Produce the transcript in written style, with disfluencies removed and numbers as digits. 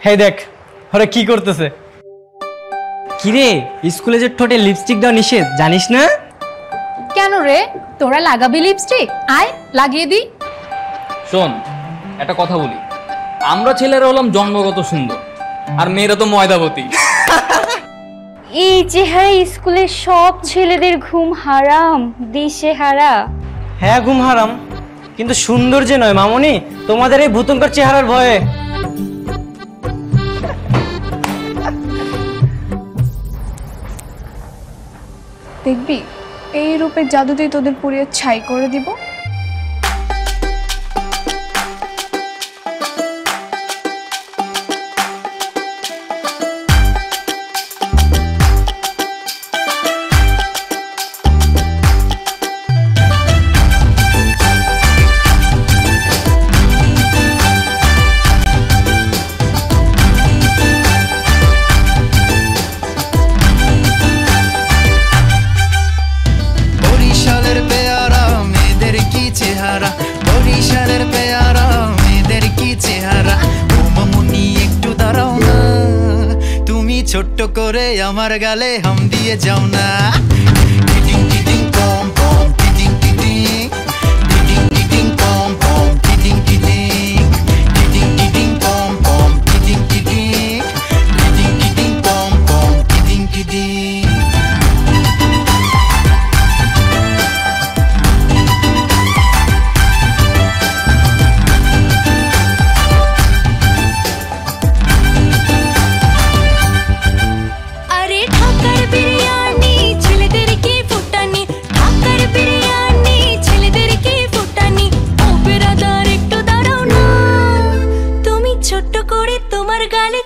হে দেখ ওরা কি করতেছে। কিরে স্কুলে যে ঠোঁটে লিপস্টিক দেওয়া নিষেধ জানিস না? কেন রে, তোরা লাগাবি লিপস্টিক? আয় লাগিয়ে দি। শোন একটা কথা বলি, আমরা ছেলেরা হলাম জন্মগত সুন্দর আর মেয়েরা তো ময়দাবতী। এই চেহারা স্কুলের সব ছেলেদের ঘুম হারাম, দিশেহারা। হ্যাঁ ঘুম হারাম, কিন্তু সুন্দর যে নয় মামনি, তোমাদের এই ভূতঙ্কর চেহারার ভয়ে। দেখবি এই রূপের জাদুতেই তোদের পুড়িয়ে ছাই করে দিব। বরিশালের পেয়ারা মেয়েদের কি চেহারা, ও মামুনি একটু দাঁড়াও না, তুমি ছোট্ট করে আমার গালে হাম দিয়ে যাও না। টিটিং টিটিং পম পম টিটিং টিটিং, টিটিং টিটিং পম পম টিটিং টিটিং, টিটিং টিটিং পম পম টিটিং টিটিং, টিটিং টিটিং পম পম টিটিং টিটিং। ছোট্ট করে তোমার গালে